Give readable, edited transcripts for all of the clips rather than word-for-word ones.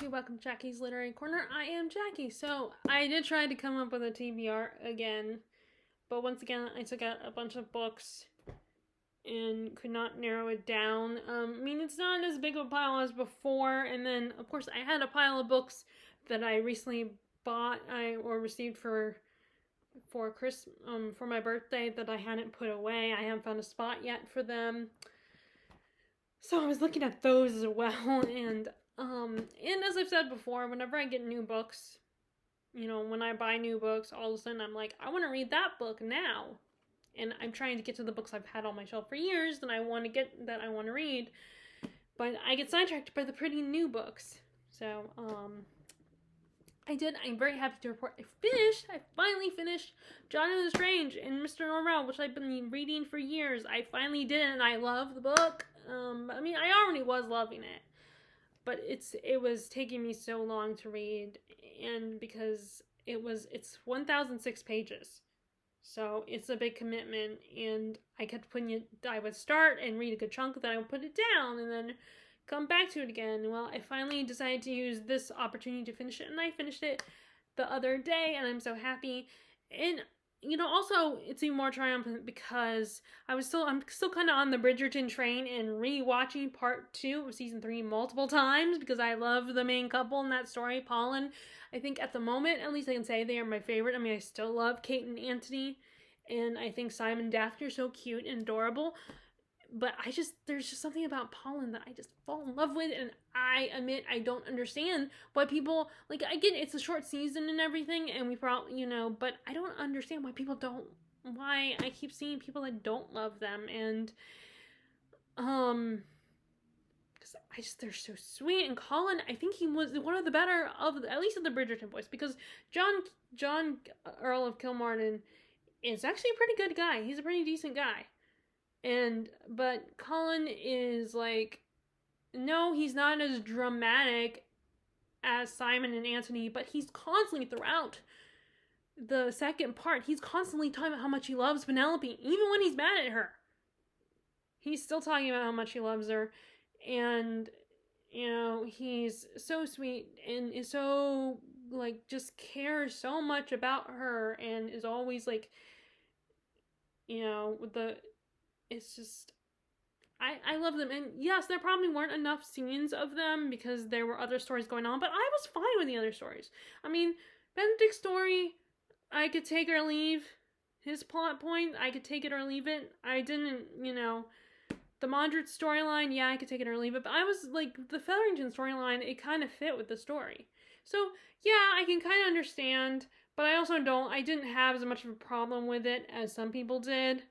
Jackie. Welcome to Jackie's Literary Corner. I am Jackie. So, I did try to come up with a TBR again, but once again, I took out a bunch of books and could not narrow it down. It's not as big of a pile as before, and then, of course, I had a pile of books that I recently bought or received for for my birthday that I hadn't put away. I haven't found a spot yet for them. So I was looking at those as well, and as I've said before, whenever I get new books, when I buy new books, all of a sudden I'm like, I want to read that book now. And I'm trying to get to the books I've had on my shelf for years that I want to read. But I get sidetracked by the pretty new books. So, I'm very happy to report I finally finished Jonathan Strange and Mr. Norrell, which I've been reading for years. I finally did it, and I love the book. I already was loving it, but it was taking me so long to read, and because it's 1,006 pages, so it's a big commitment, and I kept I would start and read a good chunk, then I would put it down, and then come back to it again. Well, I finally decided to use this opportunity to finish it, and I finished it the other day, and I'm so happy. And also it's even more triumphant because I'm still kind of on the Bridgerton train and rewatching part 2 of season 3 multiple times because I love the main couple in that story, Paul and I think at the moment, at least I can say they are my favorite. I still love Kate and Anthony, and I think Simon and Daphne are so cute and adorable. But there's just something about Pollen that I just fall in love with, and I admit I don't understand why people, I get it's a short season and everything, and we probably, but I don't understand why I keep seeing people that don't love them, and, because they're so sweet, and Colin, I think he was one of the better at least of the Bridgerton boys, because John Earl of Kilmartin is actually a pretty good guy. He's a pretty decent guy. But Colin is no, he's not as dramatic as Simon and Anthony, but he's constantly throughout the second part, he's constantly talking about how much he loves Penelope, even when he's mad at her. He's still talking about how much he loves her, and, he's so sweet, and is so, just cares so much about her, and is always, it's just, I love them, and yes, there probably weren't enough scenes of them because there were other stories going on, but I was fine with the other stories. Benedict's story, I could take or leave. His plot point, I could take it or leave it. I didn't, the Mondrian storyline, yeah, I could take it or leave it, but I was, the Featherington storyline, it kind of fit with the story. So, yeah, I can kind of understand, but I didn't have as much of a problem with it as some people did.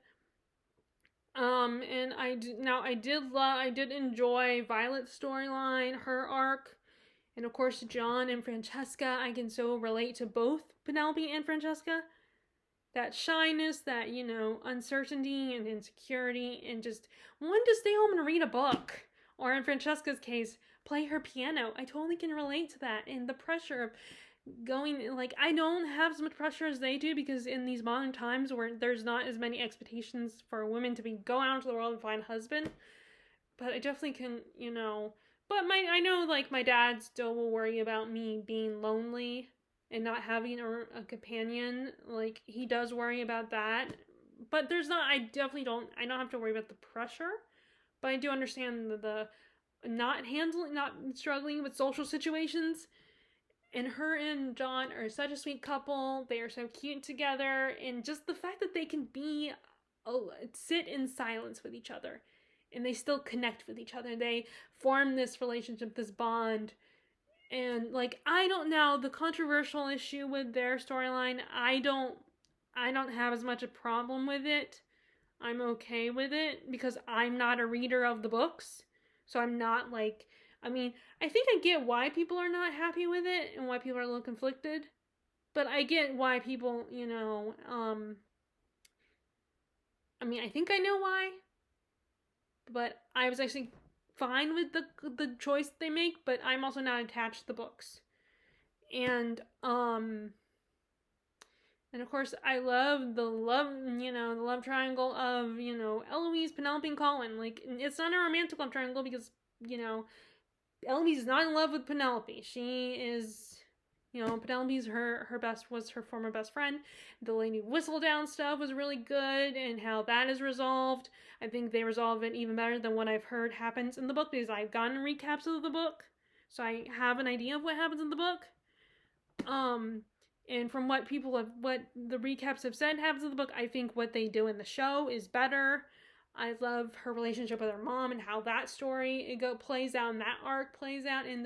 And I did enjoy Violet's storyline, her arc, and of course John and Francesca. I can so relate to both Penelope and Francesca. That shyness, that, uncertainty and insecurity, and just wanting to stay home and read a book. Or in Francesca's case, play her piano. I totally can relate to that, and the pressure of going, I don't have as much pressure as they do, because in these modern times where there's not as many expectations for women to go out into the world and find a husband, but I definitely can, but I know, my dad still will worry about me being lonely and not having a companion. He does worry about that, but I don't have to worry about the pressure, but I do understand the not struggling with social situations. And her and John are such a sweet couple. They are so cute together. And just the fact that they can sit in silence with each other. And they still connect with each other. They form this relationship, this bond. And, I don't know, the controversial issue with their storyline, I don't have as much a problem with it. I'm okay with it. Because I'm not a reader of the books. So I'm not, I think I get why people are not happy with it and why people are a little conflicted. But I get why people, I think I know why. But I was actually fine with the choice they make, but I'm also not attached to the books. And of course, I love the love triangle of, Eloise, Penelope, and Colin. It's not a romantic love triangle because, Eloise is not in love with Penelope. She is, Penelope's was her former best friend. The Lady Whistledown stuff was really good, and how that is resolved. I think they resolve it even better than what I've heard happens in the book, because I've gotten recaps of the book, so I have an idea of what happens in the book. And from what the recaps have said happens in the book, I think what they do in the show is better. I love her relationship with her mom and how that story plays out and that arc plays out. And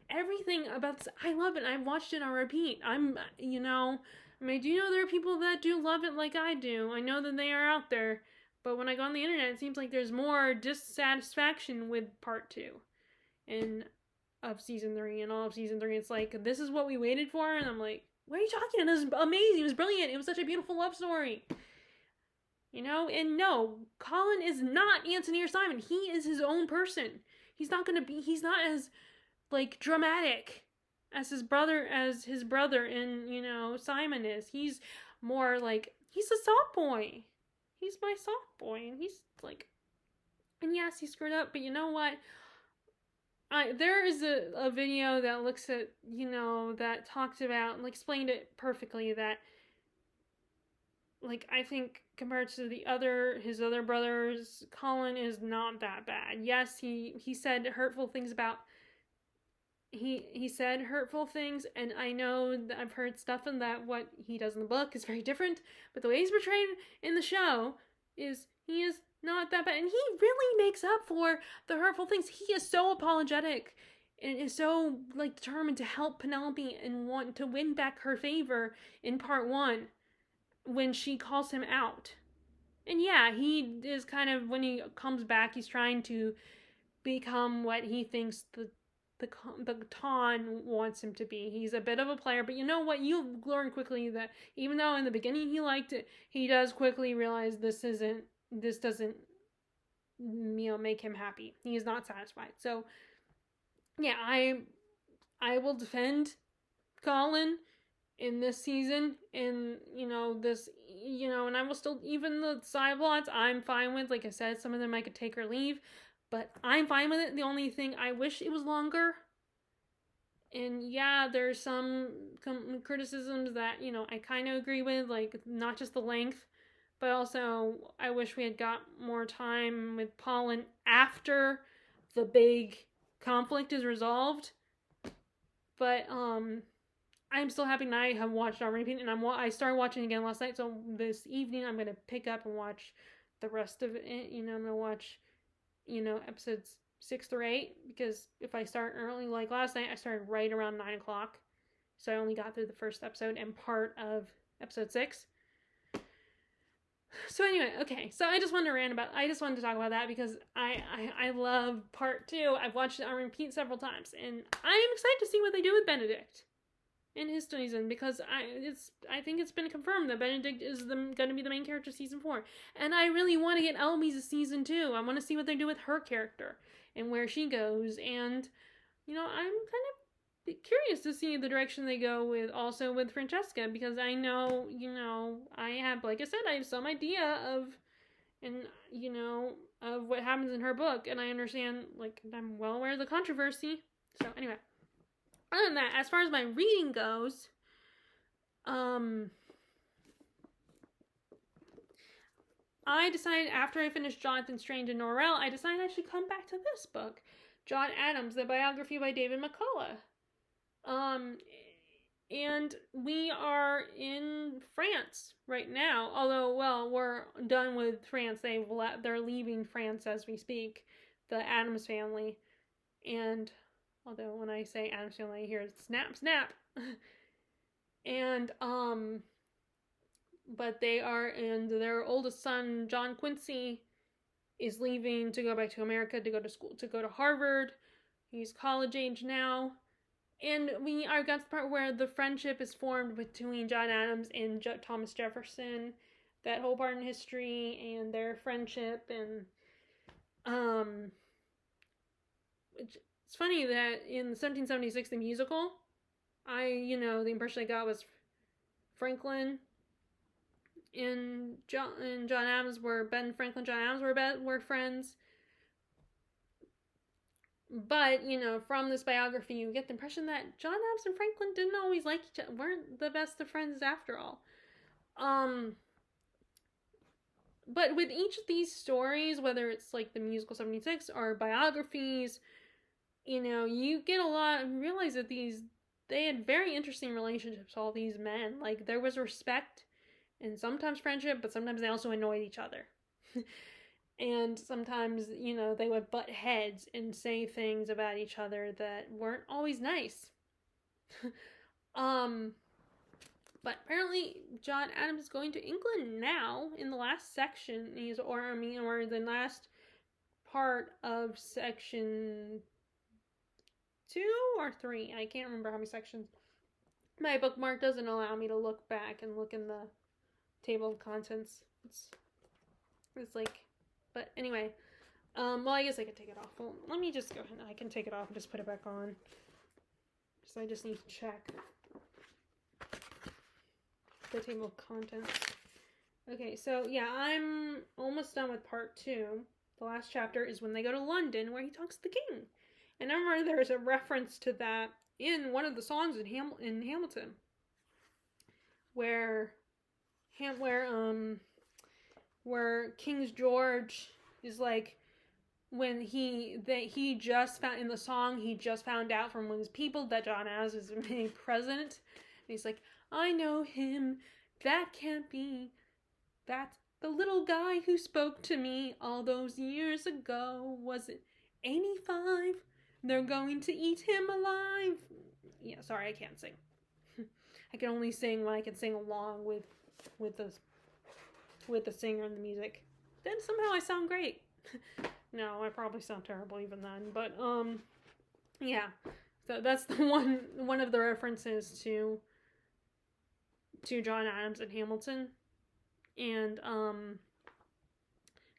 everything about this, I love it. I've watched it on repeat. Do you know there are people that do love it like I do? I know that they are out there. But when I go on the internet, it seems like there's more dissatisfaction with part 2 of season 3 and all of season 3. It's like, this is what we waited for. And I'm like, what are you talking about? It was amazing. It was brilliant. It was such a beautiful love story. And no, Colin is not Anthony or Simon. He is his own person. He's not as, like, dramatic as his brother and, Simon is. He's more like, he's a soft boy. He's my soft boy. And he's like, and yes, he screwed up, but you know what? There is a video that looks at, that talked about and explained it perfectly, that, like, I think compared to his other brothers, Colin is not that bad. Yes, he said hurtful things about, he said hurtful things, and I know that I've heard stuff in that what he does in the book is very different, but the way he's portrayed in the show is, he is not that bad, and he really makes up for the hurtful things. He is so apologetic and is so, like, determined to help Penelope and want to win back her favor in part 1 when she calls him out. And yeah, he is kind of, when he comes back, he's trying to become what he thinks the Ton wants him to be. He's a bit of a player, but you know what? You learn quickly that even though in the beginning he liked it, he does quickly realize this doesn't make him happy. He is not satisfied. So yeah, I will defend Colin in this season, and and I will still, even the side plots I'm fine with. Like I said, some of them I could take or leave, but I'm fine with it. The only thing, I wish it was longer. And yeah, there's some criticisms that, I kind of agree with, like, not just the length, but also I wish we had got more time with Pollen after the big conflict is resolved. But I'm still happy that I have watched on repeat, and I started watching again last night, so this evening I'm going to pick up and watch the rest of it. I'm going to watch, episodes 6 through 8, because if I start early, like last night, I started right around 9 o'clock, so I only got through the first episode and part of episode 6. So anyway, okay, so I just wanted to talk about that, because I love part 2. I've watched it on repeat several times, and I am excited to see what they do with Benedict in his season, because I think it's been confirmed that Benedict is going to be the main character season 4, and I really want to get Eloise's season 2. I want to see what they do with her character and where she goes, and I'm kind of curious to see the direction they go with Francesca, because I know I have some idea of what happens in her book, and I understand, like, I'm well aware of the controversy. So anyway, other than that, as far as my reading goes, I decided after I finished Jonathan Strange and Norrell, I decided I should come back to this book, John Adams, the biography by David McCullough. And we are in France right now, although, well, we're done with France. They're leaving France as we speak, the Adams family. And although when I say Adams family, I hear snap, snap. And, but they are, and their oldest son, John Quincy, is leaving to go back to America to go to school, to go to Harvard. He's college age now. And I got to the part where the friendship is formed between John Adams and Thomas Jefferson. That whole part in history and their friendship, and it's funny that in 1776, the musical, the impression I got was Franklin and John Adams Ben Franklin, John Adams were friends. But, from this biography, you get the impression that John Adams and Franklin didn't always like each other, weren't the best of friends after all. But with each of these stories, whether it's like the musical 76 or biographies, you get realize that they had very interesting relationships, all these men. Like, there was respect and sometimes friendship, but sometimes they also annoyed each other. And sometimes, they would butt heads and say things about each other that weren't always nice. But apparently John Adams is going to England now in the last section. Or the last part of section 2 or 3. I can't remember how many sections. My bookmark doesn't allow me to look back and look in the table of contents. It's like, but anyway, well, I guess I could take it off. Well, let me just go ahead. I can take it off and just put it back on. So I just need to check the table of contents. Okay, so yeah, I'm almost done with part 2. The last chapter is when they go to London, where he talks to the king. And I remember there's a reference to that in one of the songs in Hamilton, where King George is like, when he just found in the song, he just found out from one of his people that John Adams is made president, and he's like, I know him, that can't be, that's the little guy who spoke to me all those years ago. Was it 85? They're going to eat him alive. Yeah, sorry, I can't sing. I can only sing when I can sing along with the singer and the music. Then somehow I sound great. No, I probably sound terrible even then. But yeah. So that's the one of the references to John Adams and Hamilton. And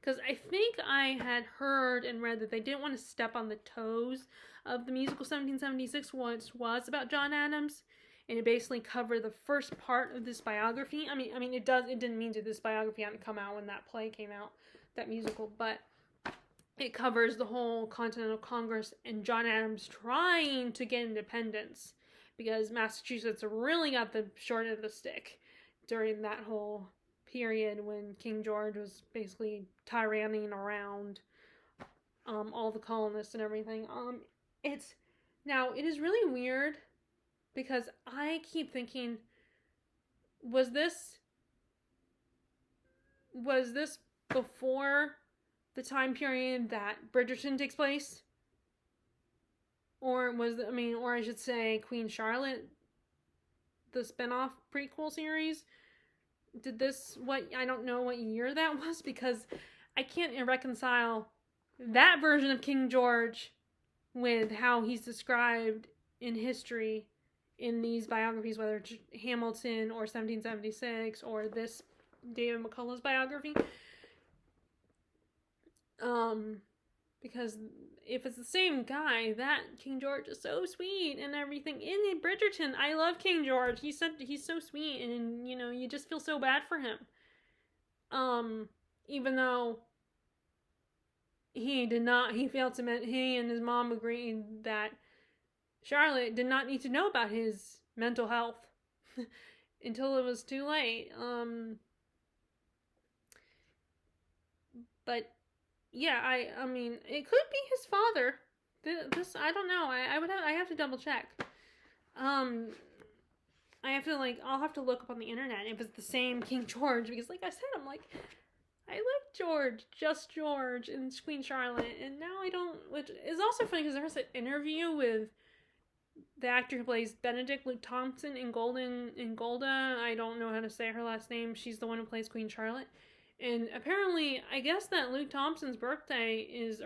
because I think I had heard and read that they didn't want to step on the toes of the musical 1776, which was about John Adams, and it basically covered the first part of this biography. I mean, it didn't mean to. This biography hadn't come out when that play came out, that musical, but it covers the whole Continental Congress and John Adams trying to get independence, because Massachusetts really got the short end of the stick during that whole period when King George was basically tyrannying around all the colonists and everything. It is really weird, because I keep thinking, was this before the time period that Bridgerton takes place? Or or I should say Queen Charlotte, the spin-off prequel series? I don't know what year that was, because I can't reconcile that version of King George with how he's described in history in these biographies, whether it's Hamilton or 1776 or this David McCullough's biography. Because if it's the same guy, that King George is so sweet and everything. In Bridgerton, I love King George. He's so sweet, and you just feel so bad for him. Even though he and his mom agreed that Charlotte did not need to know about his mental health until it was too late. But yeah, I mean, it could be his father. This I don't know. I have to double check. I'll have to look up on the internet if it's the same King George, because like I said, I'm like, I like George and Queen Charlotte, and now I don't, which is also funny because there was an interview with the actor who plays Benedict, Luke Thompson, in Golda. I don't know how to say her last name. She's the one who plays Queen Charlotte. And apparently, I guess that Luke Thompson's birthday is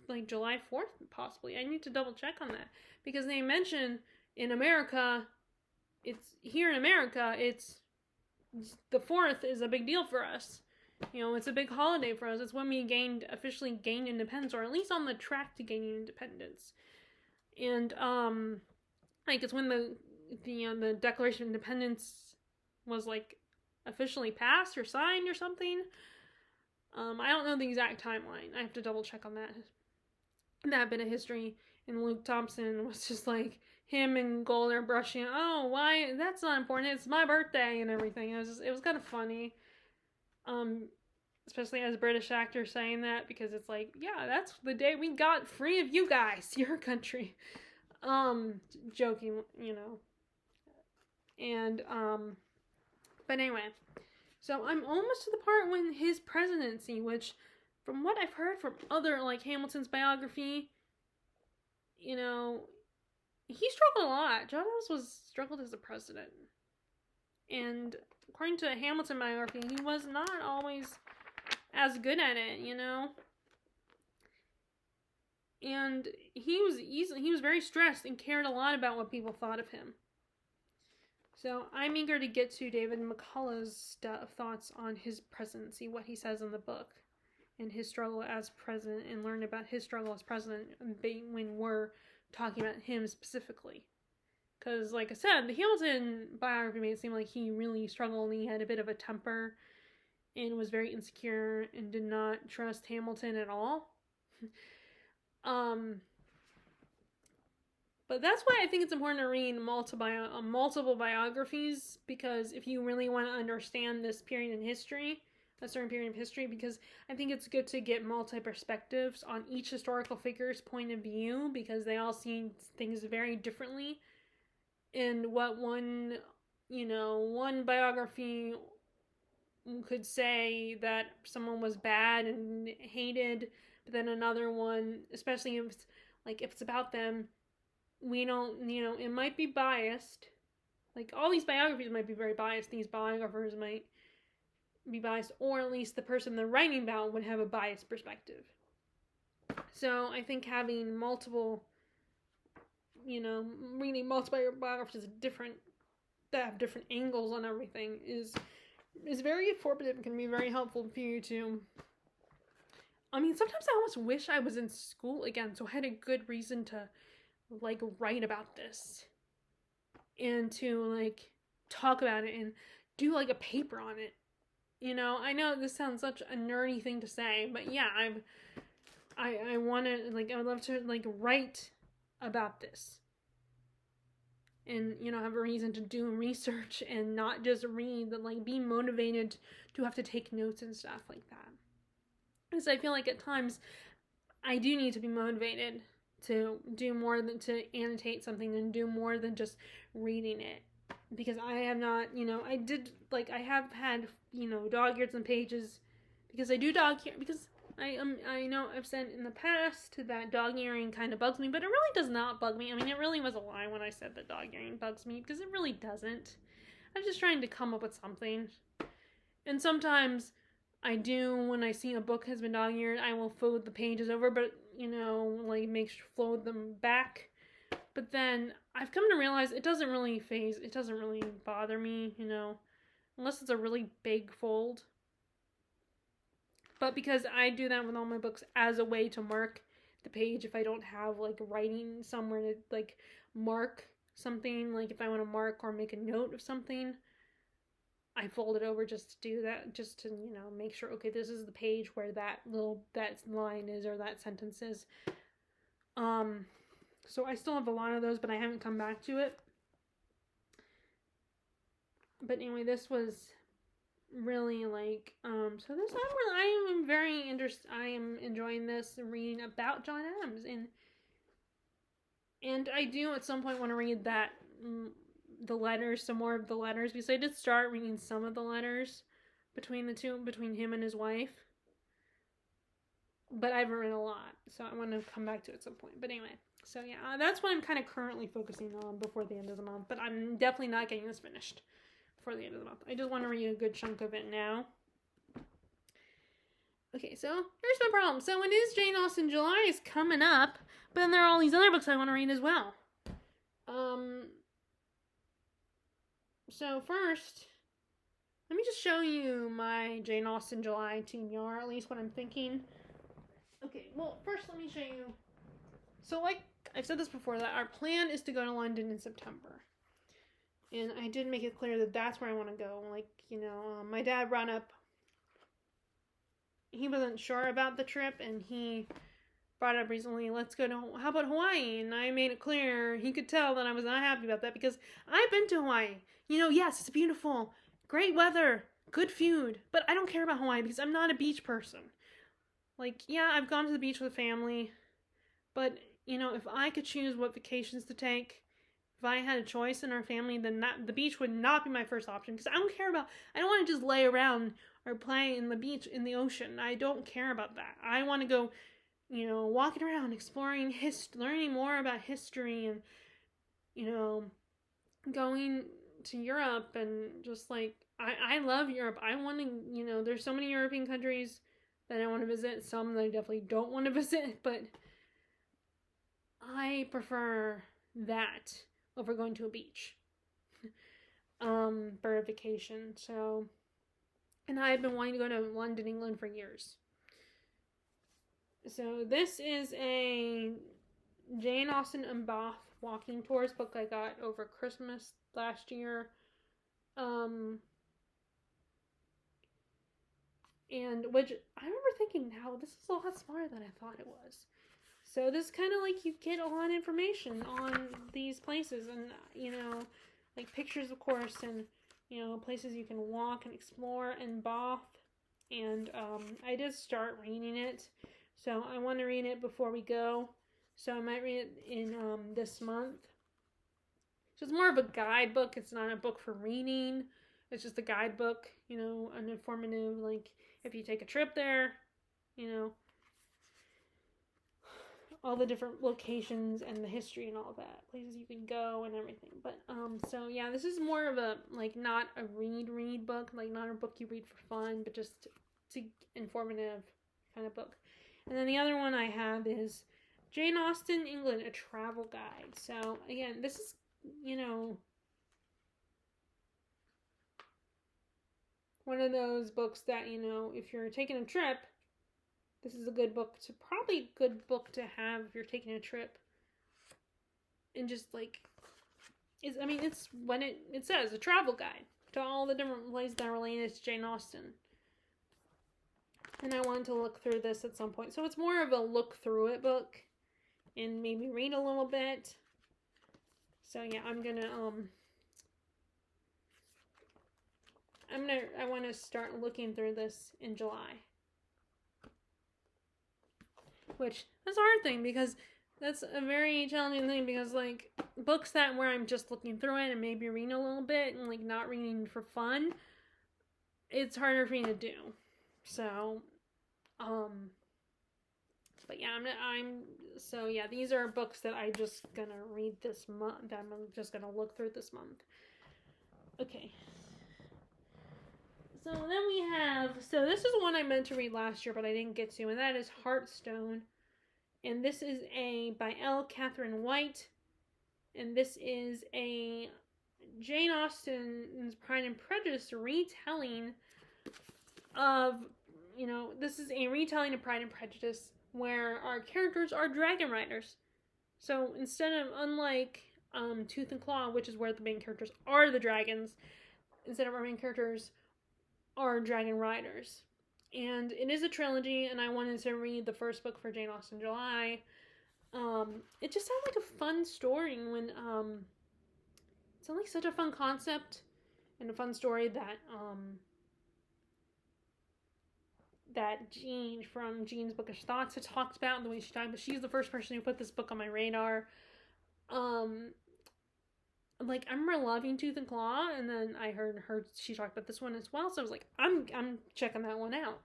like July 4th, possibly. I need to double check on that, because they mention in America, it's the 4th is a big deal for us. It's a big holiday for us. It's when we officially gained independence, or at least on the track to gaining independence. And like, it's when the Declaration of Independence was like officially passed or signed or something. I don't know the exact timeline. I have to double check on that. that bit of history. And Luke Thompson was just like, him and Gold are brushing, oh, why, that's not important, it's my birthday and everything. It was kind of funny. Especially as a British actor saying that, because it's like, yeah, that's the day we got free of you guys, your country. Joking, And, but anyway, so I'm almost to the part when his presidency, which, from what I've heard from other, like, Hamilton's biography, he struggled a lot. John Adams struggled as a president. And according to a Hamilton biography, he was not always as good at it, And he was very stressed and cared a lot about what people thought of him. So I'm eager to get to David McCullough's thoughts on his presidency, what he says in the book, and his struggle as president, and learn about his struggle as president when we're talking about him specifically. Because, like I said, the Hamilton biography made it seem like he really struggled, and he had a bit of a temper, and was very insecure, and did not trust Hamilton at all. But that's why I think it's important to read multiple biographies, because if you really want to understand this period in history, a certain period of history, because I think it's good to get multi-perspectives on each historical figure's point of view, because they all see things very differently. And what one biography could say that someone was bad and hated, but then another one, especially if it's about them, we don't, it might be biased. Like, all these biographies might be very biased. These biographers might be biased, or at least the person they're writing about would have a biased perspective. So I think having reading multiple biographies that have different angles on everything is very informative and can be very helpful for you to. I mean, sometimes I almost wish I was in school again, so I had a good reason to, write about this. And to, talk about it and do, a paper on it. I know this sounds such a nerdy thing to say, but yeah, I want to, I would love to, write about this. And, have a reason to do research and not just read, but, be motivated to have to take notes and stuff like that. Because I feel like at times I do need to be motivated to do more than to annotate something and do more than just reading it. Because I have not, I have had, dog-eared some pages, because I do dog-ear, because I know I've said in the past that dog-earing kind of bugs me, but it really does not bug me. I mean, it really was a lie when I said that dog-earing bugs me, because it really doesn't. I'm just trying to come up with something. And sometimes I do, when I see a book has been dog-eared, I will fold the pages over, but, fold them back. But then I've come to realize it doesn't really bother me, unless it's a really big fold. But because I do that with all my books as a way to mark the page if I don't have, writing somewhere to, mark something, if I want to mark or make a note of something, I fold it over just to do that, just to, make sure, okay, this is the page where that line is or that sentence is. So I still have a lot of those, but I haven't come back to it. But anyway, this was really so this I am very interested. I am enjoying this reading about John Adams, and I do at some point want to read some more of the letters, because I did start reading some of the letters between him and his wife, but I haven't read a lot, so I want to come back to it at some point. But anyway, so yeah, that's what I'm kind of currently focusing on before the end of the month, but I'm definitely not getting this finished before the end of the month. I just want to read a good chunk of it now. Okay, so here's my problem. So it is Jane Austen July is coming up, but then there are all these other books I want to read as well. So first, let me just show you my Jane Austen July TBR, at least what I'm thinking. Okay, well, first let me show you. So I've said this before, that our plan is to go to London in September. And I did make it clear that that's where I want to go. My dad brought up, he wasn't sure about the trip, and he brought up recently, let's go to, how about Hawaii? And I made it clear, he could tell that I was not happy about that because I've been to Hawaii. Yes, it's beautiful, great weather, good food, but I don't care about Hawaii because I'm not a beach person. Yeah, I've gone to the beach with family, but, if I could choose what vacations to take, if I had a choice in our family, then the beach would not be my first option because I don't want to just lay around or play in the beach in the ocean. I don't care about that. I want to go, walking around, exploring learning more about history and, going to Europe and just I love Europe. I want to, there's so many European countries that I want to visit, some that I definitely don't want to visit, but I prefer that over going to a beach for a vacation. So, and I've been wanting to go to London, England for years. So this is a Jane Austen and Bath walking tours book I got over Christmas last year. And which I remember thinking, now this is a lot smarter than I thought it was. So this is kind of you get a lot of information on these places and, pictures, of course, and, places you can walk and explore in Bath. And I did start reading it. So I want to read it before we go. So I might read it in this month. So it's more of a guidebook. It's not a book for reading. It's just a guidebook, an informative, if you take a trip there, all the different locations and the history and all that, places you can go and everything. But, so yeah, this is more of a, not a read book, not a book you read for fun, but just to informative kind of book. And then the other one I have is Jane Austen, England, a travel guide. So, again, this is, one of those books that, if you're taking a trip, this is a good book to have if you're taking a trip. And just it's when it says a travel guide to all the different places that are related to Jane Austen. And I wanted to look through this at some point. So it's more of a look through it book and maybe read a little bit. So yeah, I want to start looking through this in July. Which, that's a hard thing because that's a very challenging thing because, books where I'm just looking through it and maybe reading a little bit and, not reading for fun, it's harder for me to do. So, but yeah, so yeah, these are books that I'm just gonna read this month, that I'm just gonna look through this month. Okay. So then this is one I meant to read last year, but I didn't get to, and that is Heartstone. And this is by L. Catherine White. And this is a Jane Austen's Pride and Prejudice retelling of, this is a retelling of Pride and Prejudice where our characters are dragon riders. So unlike Tooth and Claw, which is where the main characters are the dragons, instead of our main characters are dragon riders. And it is a trilogy, and I wanted to read the first book for Jane Austen in July. It just sounded like a fun story when it sounded like such a fun concept and a fun story that Jean from Jean's Bookish Thoughts had talked about, and the way she talked, but she's the first person who put this book on my radar. I remember loving Tooth and Claw, and then I heard she talked about this one as well, so I was like, I'm checking that one out.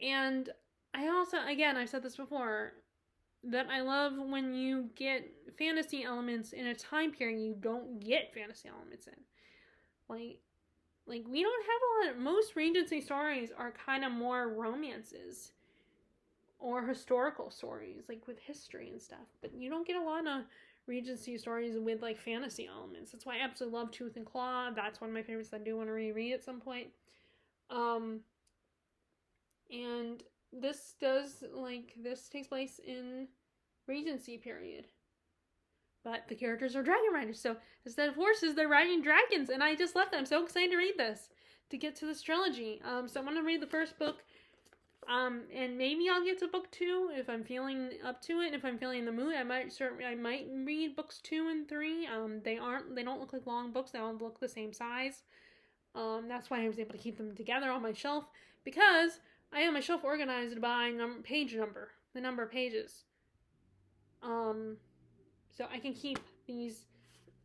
And I also, again, I've said this before, that I love when you get fantasy elements in a time period you don't get fantasy elements in. We don't have a lot most Regency stories are kind of more romances or historical stories, with history and stuff, but you don't get a lot of Regency stories with fantasy elements. That's why I absolutely love Tooth and Claw. That's one of my favorites that I do want to reread at some point. And this takes place in Regency period. But the characters are dragon riders, so instead of horses, they're riding dragons, and I just love that. I'm so excited to read this, to get to this trilogy. So I'm going to read the first book. And maybe I'll get to book 2 if I'm feeling up to it. If I'm feeling in the mood, I might read books 2 and 3. They don't look like long books. They all look the same size. That's why I was able to keep them together on my shelf, because I have my shelf organized by page number, the number of pages. So I can keep these.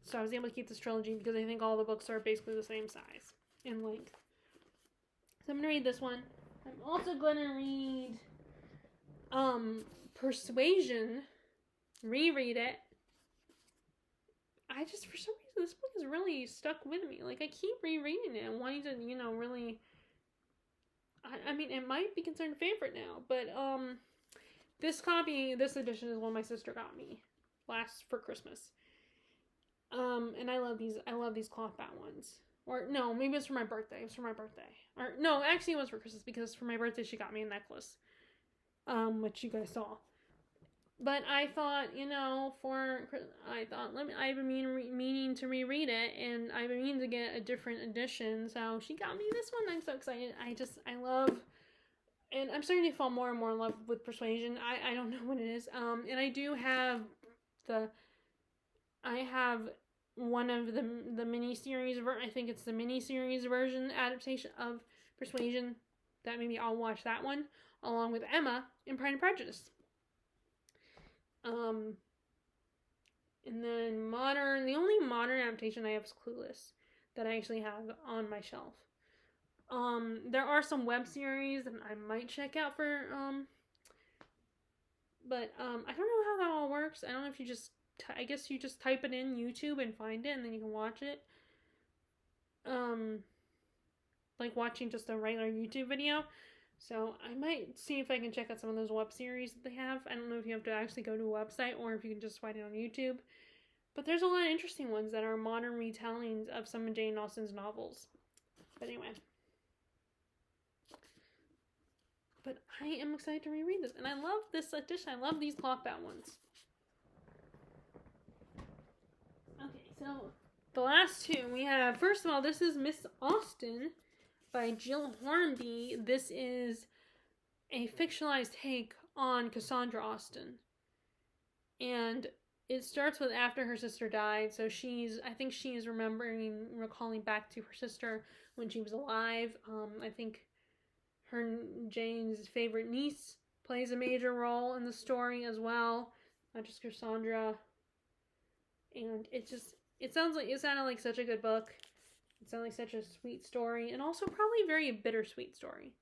So I was able to keep this trilogy because I think all the books are basically the same size and length. So I'm gonna read this one. I'm also gonna read Persuasion, reread it. I just, for some reason, this book has really stuck with me. Like, I keep rereading it and wanting to, really... I mean, it might be considered a favorite now, but, this edition is one my sister got me for Christmas. And I love these cloth bound ones. Or, no, maybe it was for my birthday. Or, no, actually it was for Christmas, because for my birthday she got me a necklace. Which you guys saw. But I thought, I've been meaning to reread it, and I've been meaning to get a different edition, so she got me this one. I'm so excited. I love, and I'm starting to fall more and more in love with Persuasion. I don't know what it is. And I do have one of the mini-series, I think it's the mini-series version adaptation of Persuasion, that maybe I'll watch that one, along with Emma in Pride and Prejudice. And then the only modern adaptation I have is Clueless, that I actually have on my shelf. There are some web series that I might check out for, but, I don't know how that all works. I don't know if you I guess you just type it in YouTube and find it, and then you can watch it. Like watching just a regular YouTube video. So I might see if I can check out some of those web series that they have. I don't know if you have to actually go to a website or if you can just find it on YouTube. But there's a lot of interesting ones that are modern retellings of some of Jane Austen's novels. But anyway. But I am excited to reread this. And I love this edition. I love these cloth-bound ones. Okay, so the last two we have, first of all, this is Miss Austen by Jill Hornby. This is a fictionalized take on Cassandra Austen. And it starts with after her sister died. So I think she's recalling back to her sister when she was alive. I think Jane's favorite niece plays a major role in the story as well. Not just Cassandra. And it sounded like such a good book. It sounded like such a sweet story, and also probably a very bittersweet story.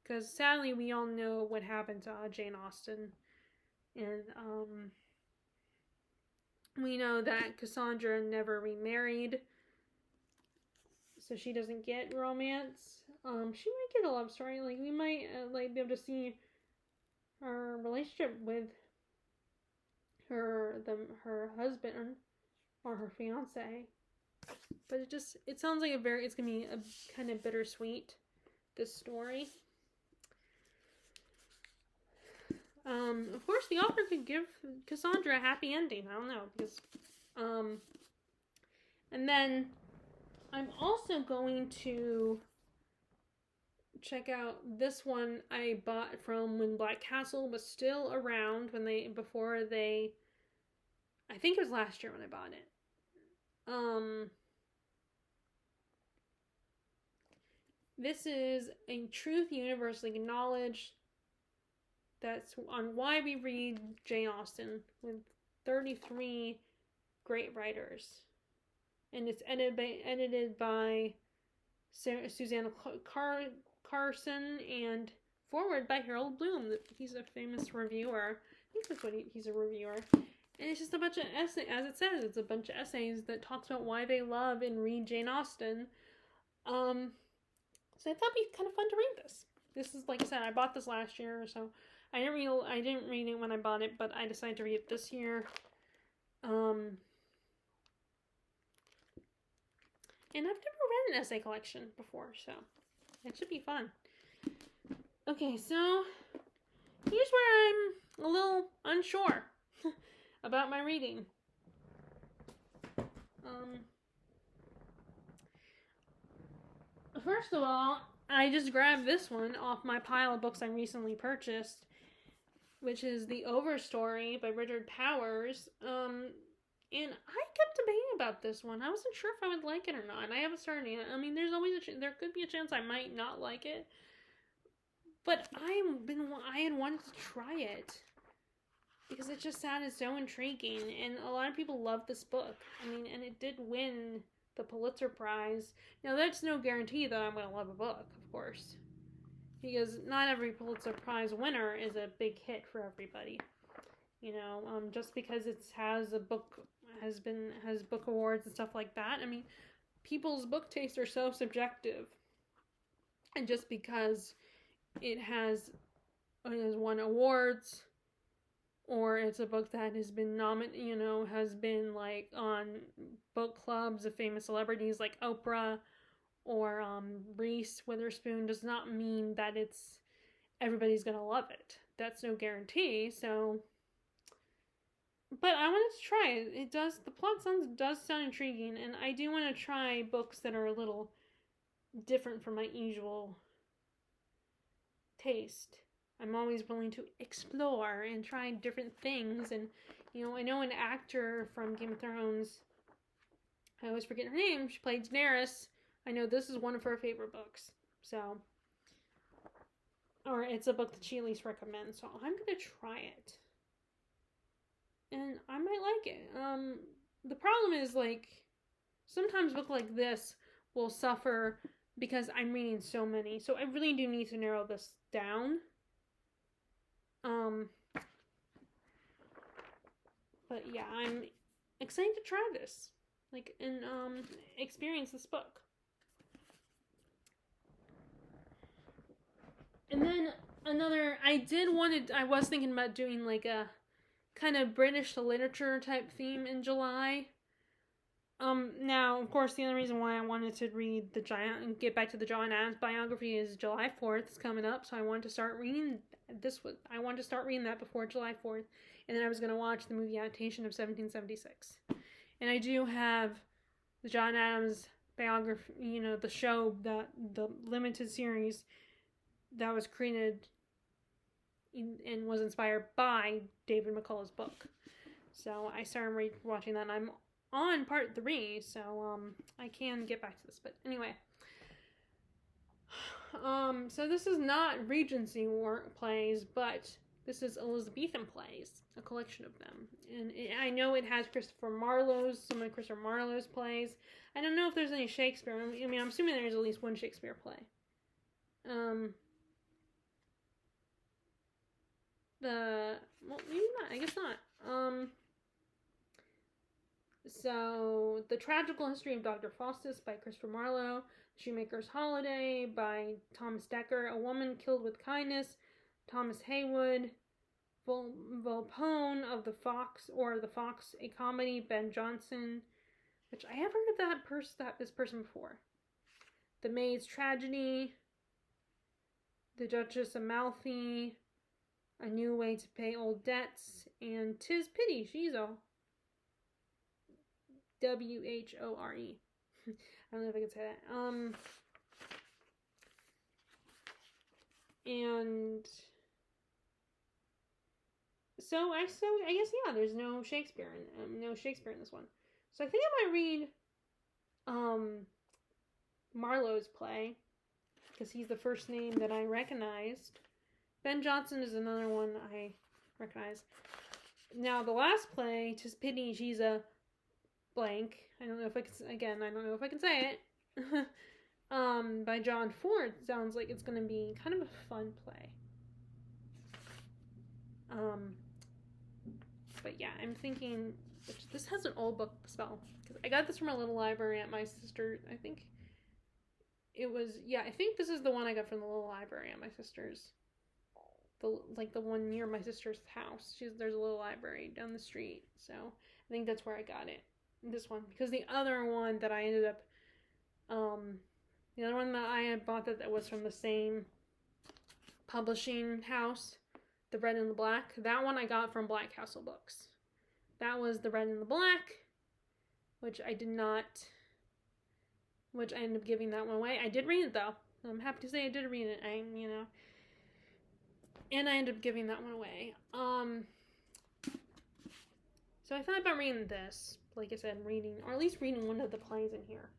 Because sadly, we all know what happened to Jane Austen. And we know that Cassandra never remarried. So she doesn't get romance. She might get a love story. Like, we might be able to see her relationship with her husband or her fiance. But it sounds like it's gonna be a kind of bittersweet, this story. Of course, the author could give Cassandra a happy ending. I don't know, because, and then I'm also going to check out this one I bought from when Black Castle was still around, I think it was last year when I bought it. This is a truth universally acknowledged that's on why we read Jane Austen, with 33 great writers. And it's edited by Susanna Carson and forward by Harold Bloom. He's a famous reviewer. I think that's what he's a reviewer. And it's just a bunch of essays, as it says, it's a bunch of essays that talks about why they love and read Jane Austen. So I thought it'd be kind of fun to read this. This is, like I said, I bought this last year, so I didn't read it when I bought it, but I decided to read it this year. And I've never read an essay collection before, so it should be fun. Okay, so here's where I'm a little unsure about my reading. First of all, I just grabbed this one off my pile of books I recently purchased, which is The Overstory by Richard Powers. And I kept debating about this one. I wasn't sure if I would like it or not. I haven't started it. I mean, there's always there could be a chance I might not like it, but I had wanted to try it because it just sounded so intriguing, and a lot of people love this book. I mean, and it did win the Pulitzer Prize. Now, that's no guarantee that I'm going to love a book, of course, because not every Pulitzer Prize winner is a big hit for everybody. You know, just because it has a book has book awards and stuff like that. I mean, people's book tastes are so subjective, and just because it has won awards, or it's a book that has been has been like on book clubs of famous celebrities like Oprah or Reese Witherspoon, does not mean that everybody's gonna love it. That's no guarantee. So, but I wanted to try it. The plot does sound intriguing, and I do want to try books that are a little different from my usual taste. I'm always willing to explore and try different things. And, I know an actor from Game of Thrones, I always forget her name, she played Daenerys. I know this is one of her favorite books. So, or it's a book that she at least recommends. So I'm going to try it. And I might like it. The problem is, like, sometimes books like this will suffer because I'm reading so many. So I really do need to narrow this down. But yeah, I'm excited to try this, and experience this book. And then I was thinking about doing like a kind of British literature type theme in July. Now, of course, the only reason why I wanted to get back to the John Adams biography is July 4th is coming up, so I wanted to start reading that before July 4th, and then I was going to watch the movie adaptation of 1776. And I do have the John Adams biography, the show, the limited series that was created and was inspired by David McCullough's book. So I started watching that, and I'm on part 3, so I can get back to this. But anyway, so this is not Regency plays, but this is Elizabethan plays, a collection of them. And I know it has some of Christopher Marlowe's plays. I don't know if there's any Shakespeare. I mean, I'm assuming there's at least one Shakespeare play. Maybe not. I guess not. So, The Tragical History of Dr. Faustus by Christopher Marlowe, Shoemaker's Holiday by Thomas Dekker, A Woman Killed with Kindness, Thomas Haywood, Volpone of the Fox, A Comedy, Ben Jonson, which I have heard of this person before. The Maid's Tragedy, The Duchess of Malfi, A New Way to Pay Old Debts, and 'Tis Pity She's a Whore. I don't know if I can say that. And so I guess, yeah, there's no Shakespeare in this one. So I think I might read Marlowe's play, because he's the first name that I recognized. Ben Jonson is another one I recognize. Now, the last play, 'Tis Pity She's a blank. I don't know if I can say it. By John Ford. Sounds like it's going to be kind of a fun play. But yeah, I'm thinking this has an old book spell, because I got this from a little library at my sister. I think this is the one I got from the little library at my sister's. The one near my sister's house. There's a little library down the street, so I think that's where I got it. This one, because the other one that I ended up, the other one that I had bought that was from the same publishing house, The Red and the Black. That one I got from Black Castle Books. That was The Red and the Black, which I ended up giving that one away. I did read it though. I'm happy to say I did read it. And I ended up giving that one away. So I thought about reading this. Like I said, or at least reading one of the plays in here.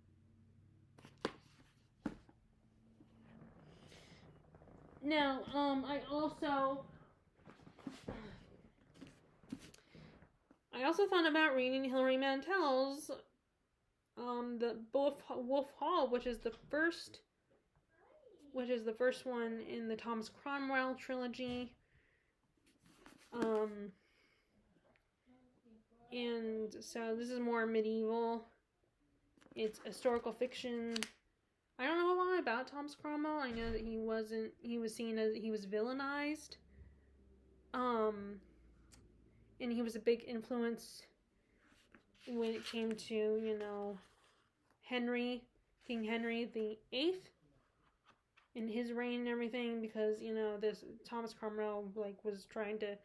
Now, I also thought about reading Hilary Mantel's the Wolf Hall, which is the first one in the Thomas Cromwell trilogy. And so this is more medieval. It's historical fiction. I don't know a lot about Thomas Cromwell. I know that he was villainized. And he was a big influence when it came to, King Henry VIII in his reign and everything, because, this Thomas Cromwell, was trying to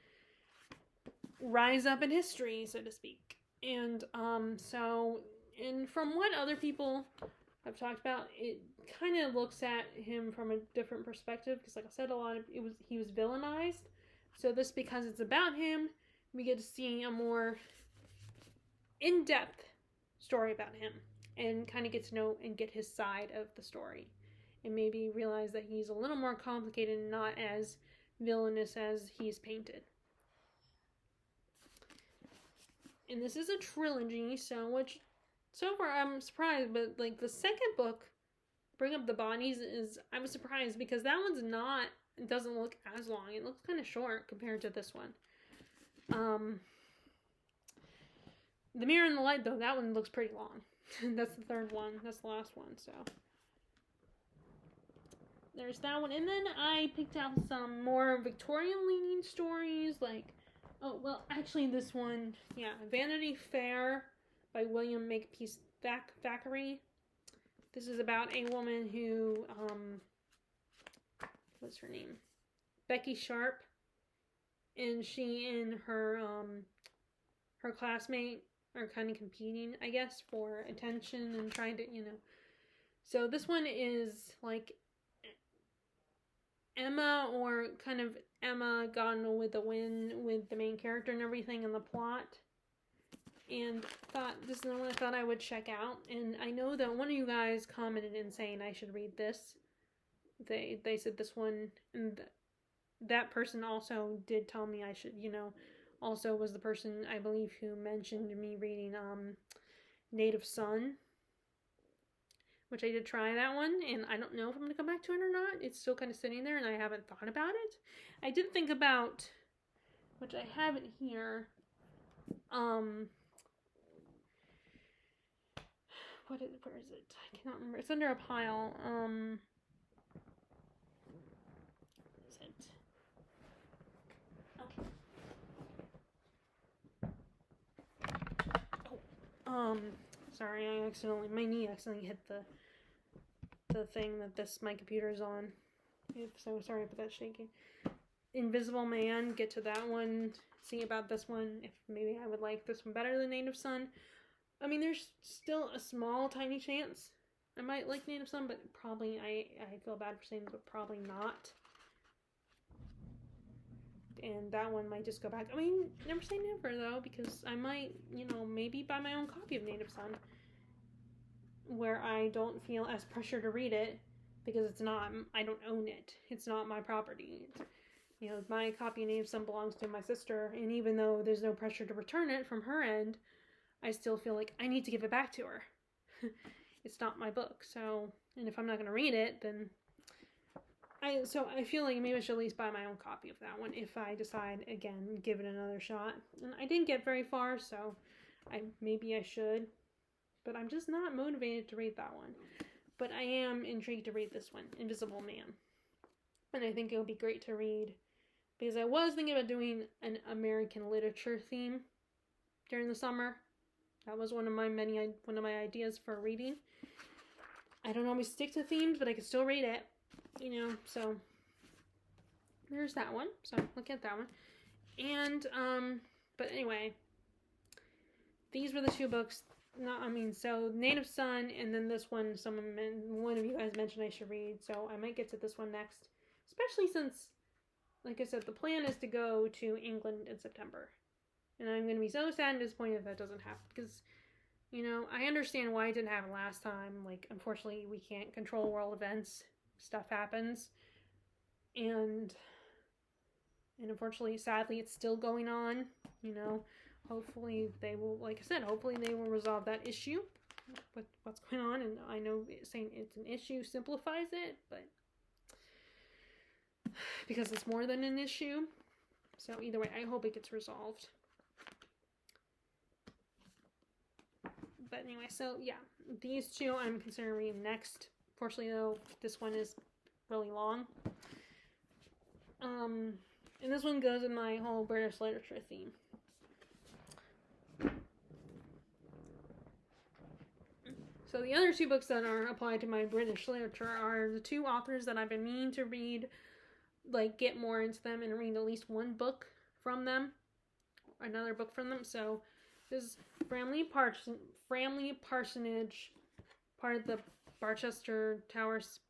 rise up in history, so to speak. And, and from what other people have talked about, it kind of looks at him from a different perspective, because like I said, he was villainized. So this, because it's about him, we get to see a more in-depth story about him, and kind of get to know and get his side of the story, and maybe realize that he's a little more complicated and not as villainous as he's painted. And this is a trilogy, so far I'm surprised, but the second book, Bring Up the Bodies, I was surprised because that one's it doesn't look as long. It looks kind of short compared to this one. The Mirror and the Light, though, that one looks pretty long. That's the third one. That's the last one, so. There's that one. And then I picked out some more Victorian-leaning stories, this one, Vanity Fair by William Makepeace Thackeray. This is about a woman who, what's her name? Becky Sharp. And she and her classmate are kind of competing, I guess, for attention and trying to, So this one is like Emma, or kind of Emma Gone with the Wind, with the main character and everything in the plot. And this is the one I thought I would check out. And I know that one of you guys commented in saying I should read this. They said this one, and that person also did tell me I should, also was the person, I believe, who mentioned me reading Native Son, which I did try that one, and I don't know if I'm going to come back to it or not. It's still kind of sitting there, and I haven't thought about it. I did think about, which I have it here, where is it? I cannot remember. It's under a pile. Is it? Okay. Sorry, my knee accidentally hit the thing that my computer's on. So sorry about that shaking. Invisible Man, get to that one. See about this one, if maybe I would like this one better than Native Son. I mean, there's still a small, tiny chance I might like Native Son, but probably, I feel bad for saying, but probably not. And that one might just go back. I mean, never say never, though, because I might, maybe buy my own copy of Native Son, where I don't feel as pressure to read it, because I don't own it. It's not my property. My copy of Native Son belongs to my sister, and even though there's no pressure to return it from her end, I still feel like I need to give it back to her. It's not my book, so, and if I'm not going to read it, then I feel like maybe I should at least buy my own copy of that one if I decide, again, give it another shot. And I didn't get very far, so maybe I should, but I'm just not motivated to read that one. But I am intrigued to read this one, Invisible Man. And I think it would be great to read, because I was thinking about doing an American literature theme during the summer. That was one of my ideas for reading. I don't always stick to themes, but I can still read it, so there's that one. So look at that one. And, but anyway, these were the two books no, I mean, so Native Son, and then this one, one of you guys mentioned I should read, so I might get to this one next. Especially since, like I said, the plan is to go to England in September. And I'm going to be so sad and disappointed if that doesn't happen, because, you know, I understand why it didn't happen last time. Like, unfortunately, we can't control world events. Stuff happens. And unfortunately, sadly, it's still going on, you know. Hopefully they will, like I said, hopefully they will resolve that issue with what's going on. And I know saying it's an issue simplifies it, but because it's more than an issue. So either way, I hope it gets resolved. But anyway, so yeah, these two I'm considering next. Fortunately, though, this one is really long. And this one goes in my whole British literature theme. So the other two books that are applied to my British literature are the two authors that I've been meaning to read, like get more into them and read at least one book from them, another book from them. So this is Framley Parsonage, part of the Barchester Towers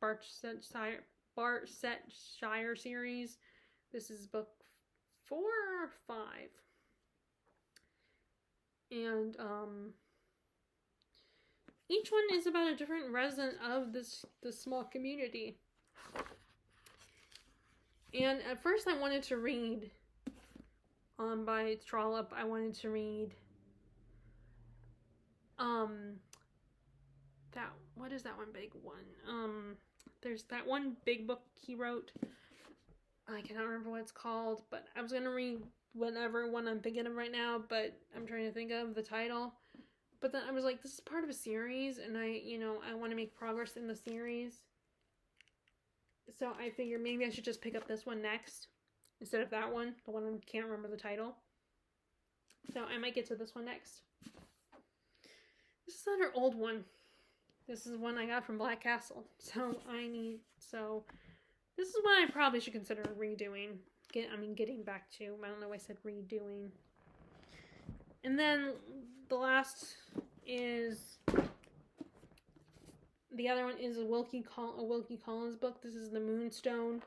Barsetshire series. This is book 4 or 5. And each one is about a different resident of this small community. And at first I wanted to read by Trollope, I wanted to read that, what is that one big one? There's that one big book he wrote. I cannot remember what it's called, but I was gonna read whatever one I'm thinking of right now, but I'm trying to think of the title. But then I was like, this is part of a series, and I want to make progress in the series. So I figured maybe I should just pick up this one next instead of that one, the one I can't remember the title. So I might get to this one next. This is another old one. This is one I got from Black Castle. So this is one I probably should consider redoing. Getting back to. I don't know why I said redoing. And then the last is, the other one is a Wilkie Collins book. This is The Moonstone.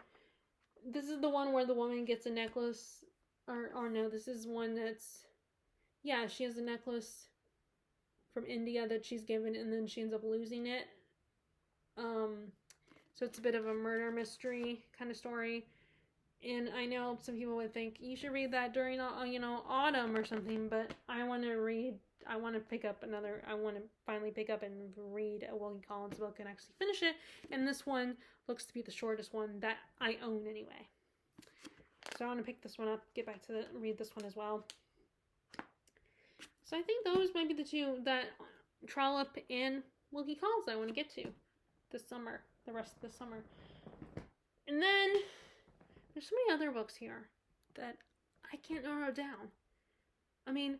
This is the one where the woman gets a necklace, or no, this is one that's, yeah, she has a necklace from India that she's given, and then she ends up losing it. So it's a bit of a murder mystery kind of story. And I know some people would think you should read that during, autumn or something, but I want to finally pick up and read a Wilkie Collins book and actually finish it. And this one looks to be the shortest one that I own anyway. So I want to pick this one up, read this one as well. So I think those might be the two that Trollope and Wilkie Collins I want to get to this summer, the rest of the summer. And then there's so many other books here that I can't narrow down. I mean,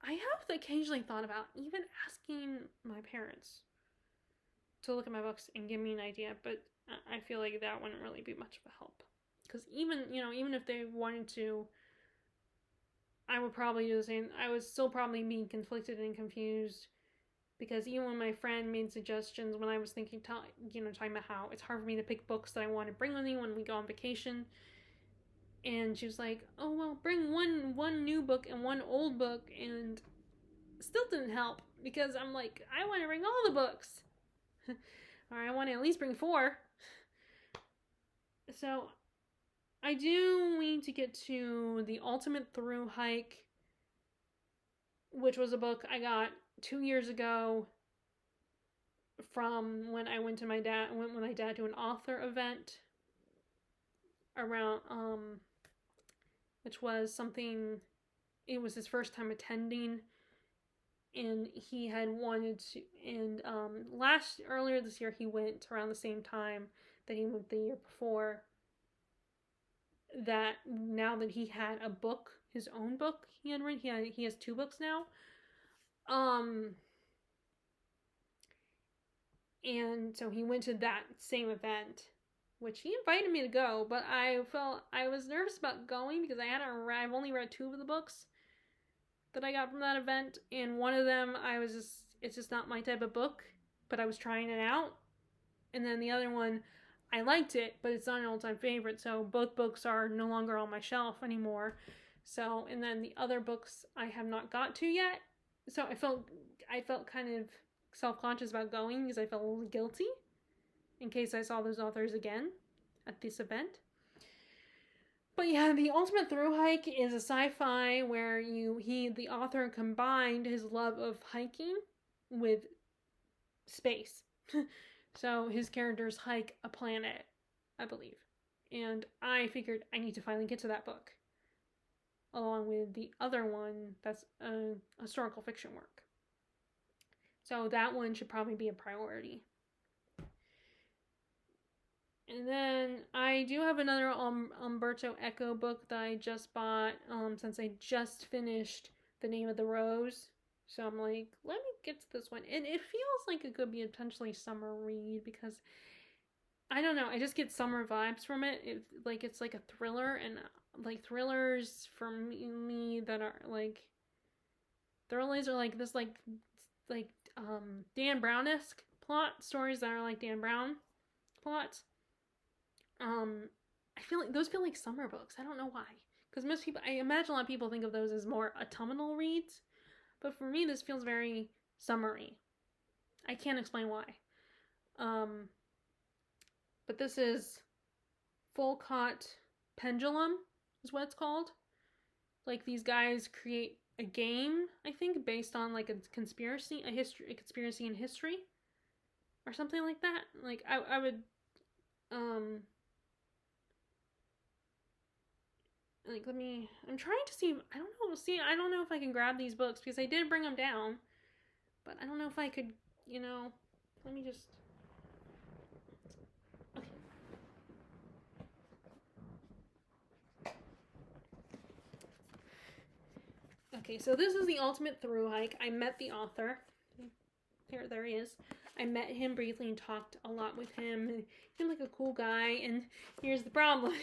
I have occasionally thought about even asking my parents to look at my books and give me an idea, but I feel like that wouldn't really be much of a help. Because even if they wanted to, I would probably do the same. I would still probably be conflicted and confused, because even when my friend made suggestions, when I was talking about how it's hard for me to pick books that I want to bring with me when we go on vacation, and she was like, oh, well, bring one new book and one old book, and still didn't help, because I'm like, I want to bring all the books. Or I want to at least bring 4. So I do need to get to The Ultimate Through Hike, which was a book I got 2 years ago from when I went to my dad to an author event around, which was something, it was his first time attending, and he had wanted to, and earlier this year he went around the same time that he went the year before, that now that he had a book, his own book he had written, he has 2 books now, and so he went to that same event, which he invited me to go, but I was nervous about going because I've only read 2 of the books, that I got from that event, and one of them it's just not my type of book, but I was trying it out. And then the other one, I liked it, but it's not an all-time favorite, so both books are no longer on my shelf anymore. So, and then the other books I have not got to yet. So I felt kind of self-conscious about going because I felt a little guilty in case I saw those authors again at this event. But yeah, The Ultimate Thru Hike is a sci-fi where the author combined his love of hiking with space. So his characters hike a planet, I believe. And I figured I need to finally get to that book, along with the other one that's a historical fiction work. So that one should probably be a priority. And then I do have another Umberto Eco book that I just bought since I just finished The Name of the Rose. So I'm like, let me get to this one. And it feels like it could be a potentially summer read because, I don't know, I just get summer vibes from it. It's like a thriller, and like thrillers for me that are like, thrillers are like this like Dan Brown-esque plot, stories that are like Dan Brown plots. I feel like those feel like summer books. I don't know why. Because most people, I imagine a lot of people think of those as more autumnal reads. But for me, this feels very summery. I can't explain why. But this is Full-Caught Pendulum is what it's called. Like, these guys create a game, I think, based on like a conspiracy in history. Or something like that. Like, I would like, I'm trying to see, I don't know if I can grab these books, because I did bring them down, but I don't know if I could, let me just, okay, so this is The Ultimate Thru Hike. I met the author, there he is. I met him briefly and talked a lot with him, and he seemed like a cool guy, and here's the problem.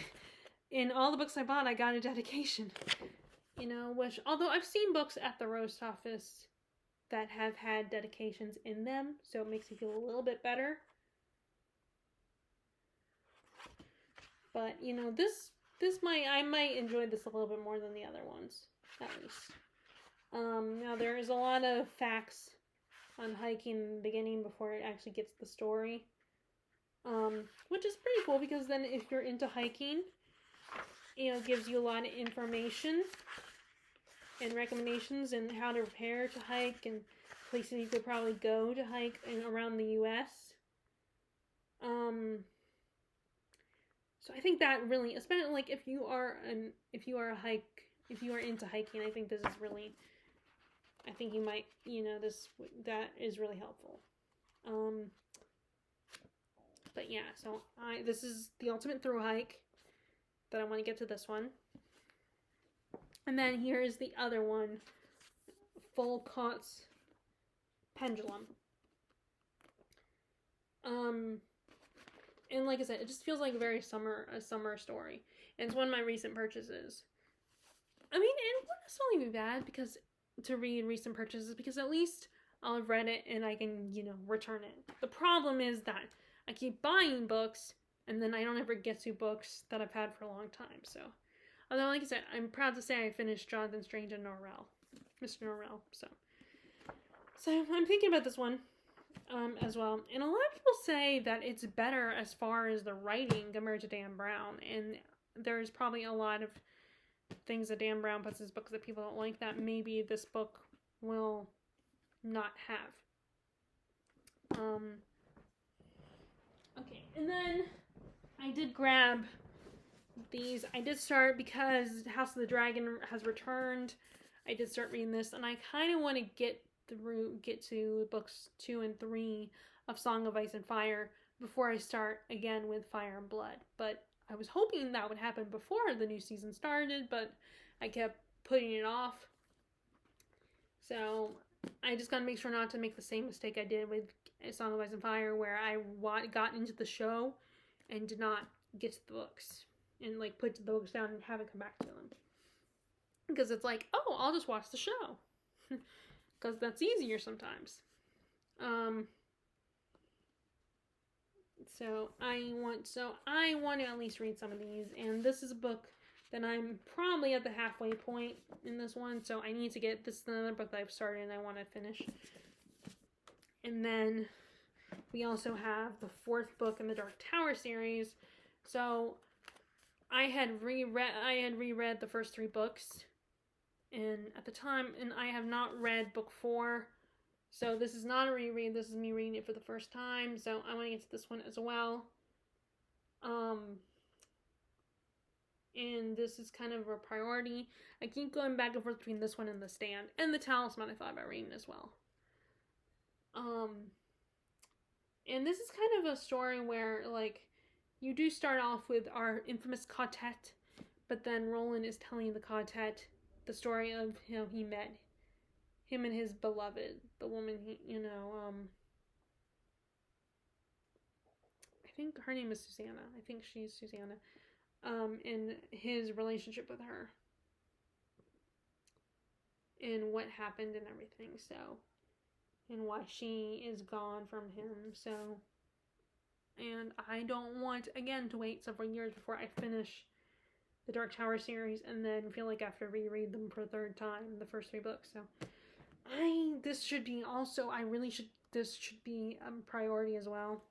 In all the books I bought, I got a dedication. Which, although I've seen books at the roast office that have had dedications in them, so it makes me feel a little bit better. But, I might enjoy this a little bit more than the other ones, at least. Now there is a lot of facts on hiking in the beginning before it actually gets the story. Which is pretty cool, because then if you're into hiking, it gives you a lot of information and recommendations and how to prepare to hike and places you could probably go to hike around the U.S. So I think that really, especially like if you are into hiking, I think this is really, I think you might, that is really helpful. But yeah, so this is The Ultimate Thru Hike that I want to get to this one. And then here is the other one, Full-Caught Pendulum. And like I said, it just feels like a summer story. And it's one of my recent purchases. I mean, it wouldn't necessarily be bad to read recent purchases, because at least I'll have read it and I can, return it. The problem is that I keep buying books and then I don't ever get to books that I've had for a long time. So, although, like I said, I'm proud to say I finished Jonathan Strange and Mr. Norrell. So I'm thinking about this one as well. And a lot of people say that it's better as far as the writing compared to Dan Brown. And there's probably a lot of things that Dan Brown puts in his books that people don't like that maybe this book will not have. Okay, and then I did grab these. I did start, because House of the Dragon has returned, I did start reading this, and I kind of want to get to books 2 and 3 of Song of Ice and Fire before I start again with Fire and Blood. But I was hoping that would happen before the new season started, but I kept putting it off. So I just gotta make sure not to make the same mistake I did with Song of Ice and Fire, where I got into the show and did not get to the books, and like put the books down and haven't come back to them. because it's like, oh, I'll just watch the show because that's easier sometimes. So I want to at least read some of these, and this is a book that I'm probably at the halfway point in this one, so I need to get this. Is another book that I've started and I want to finish. And then we also have the 4th book in the Dark Tower series. So I had reread the first 3 books, and at the time, and I have not read book 4. So this is not a reread. This is me reading it for the first time. So I want to get to this one as well. And this is kind of a priority. I keep going back and forth between this one and The Stand, and The Talisman I thought about reading as well. And this is kind of a story where, like, you do start off with our infamous quartet, but then Roland is telling the quartet the story of how he met him and his beloved, the woman he, I think her name is Susanna. I think she's Susanna. And his relationship with her. And what happened and everything, so. And why she is gone from him, so. And I don't want, again, to wait several years before I finish the Dark Tower series and then feel like I have to reread them for a 3rd time, the first 3 books, so. This should be a priority as well.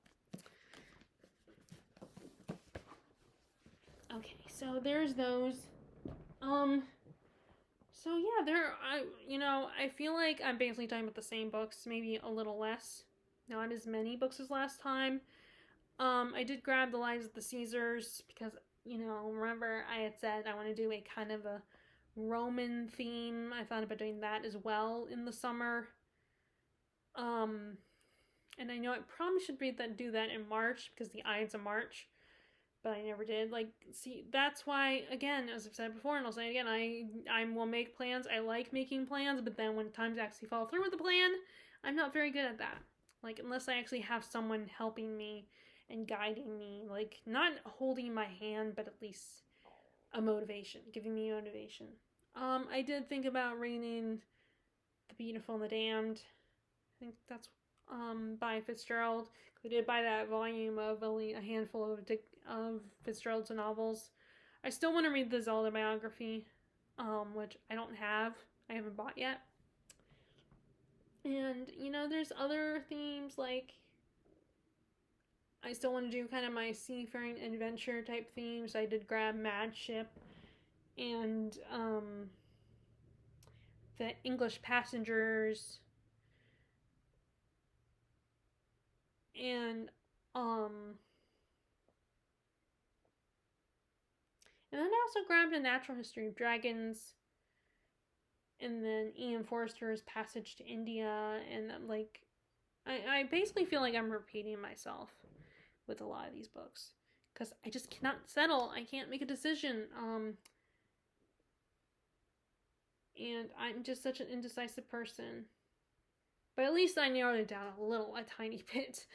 Okay, so there's those. So yeah, I feel like I'm basically talking about the same books, maybe a little less. Not as many books as last time. I did grab The Lives of the Caesars because, remember I had said I want to do a kind of a Roman theme. I thought about doing that as well in the summer. And I know I probably should do that in March because the Ides of March, but I never did. Like, see, that's why, again, as I've said before, and I'll say it again, I will make plans. I like making plans, but then when times actually fall through with the plan, I'm not very good at that. Like, unless I actually have someone helping me and guiding me, like, not holding my hand, but at least a motivation, giving me motivation. I did think about reading The Beautiful and the Damned. I think that's by Fitzgerald. We did buy that volume of only a handful of Fitzgerald's novels. I still want to read the Zelda biography, which I don't have. I haven't bought yet. And, there's other themes, like, I still want to do kind of my seafaring adventure type themes. I did grab Mad Ship and the English Passengers. And then I also grabbed A Natural History of Dragons, and then Ian Forster's Passage to India, and like, I basically feel like I'm repeating myself with a lot of these books, because I just cannot settle. I can't make a decision, and I'm just such an indecisive person. But at least I narrowed it down a tiny bit.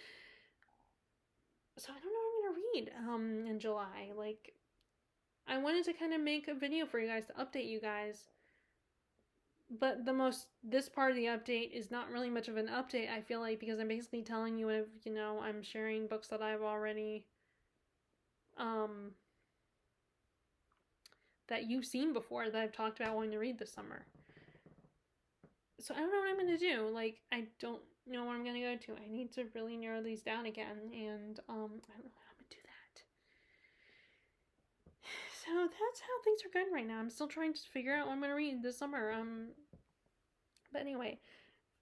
So I don't know what I'm going to read in July. Like, I wanted to kind of make a video for you guys to update you guys. But this part of the update is not really much of an update, I feel like, because I'm basically telling you if, I'm sharing books that I've already, that you've seen before, that I've talked about wanting to read this summer. So I don't know what I'm going to do. Like, I don't know what I'm going to go to. I need to really narrow these down again, and I don't know how I'm going to do that. So that's how things are going right now. I'm still trying to figure out what I'm going to read this summer. But anyway,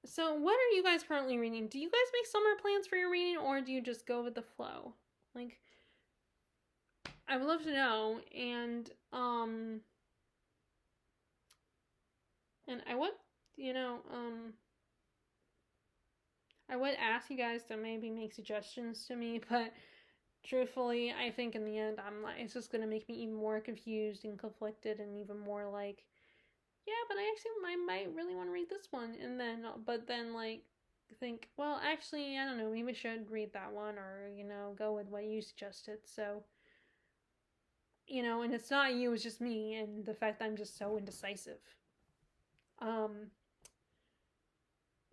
so what are you guys currently reading? Do you guys make summer plans for your reading, or do you just go with the flow? Like, I would love to know, and I would, I would ask you guys to maybe make suggestions to me, but truthfully, I think in the end, it's just going to make me even more confused and conflicted, and even more like, yeah, but I might really want to read this one, but then like, think, well, actually, I don't know, maybe I should read that one, or, go with what you suggested. So, you know, and it's not you, it's just me, and the fact that I'm just so indecisive.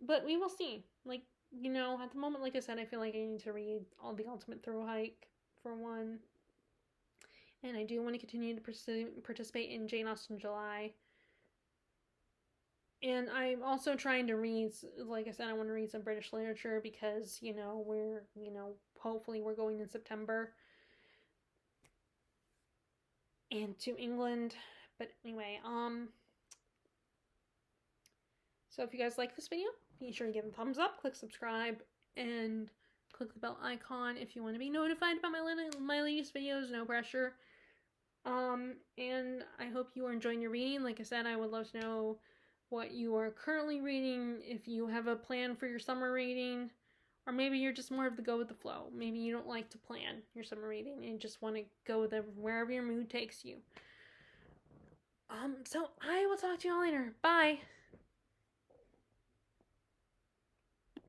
But we will see. Like, you know, at the moment, like I said, I feel like I need to read all the Ultimate Throw Hike for one. And I do want to continue to participate in Jane Austen July. And I'm also trying to read, like I said, I want to read some British literature because, you know, hopefully we're going in September and to England. But anyway, so if you guys like this video, be sure to give it a thumbs up, click subscribe, and click the bell icon if you want to be notified about my latest videos. No pressure. And I hope you are enjoying your reading. Like I said, I would love to know what you are currently reading, if you have a plan for your summer reading, or maybe you're just more of the go with the flow. Maybe you don't like to plan your summer reading and just want to go with wherever your mood takes you. So I will talk to you all later. Bye.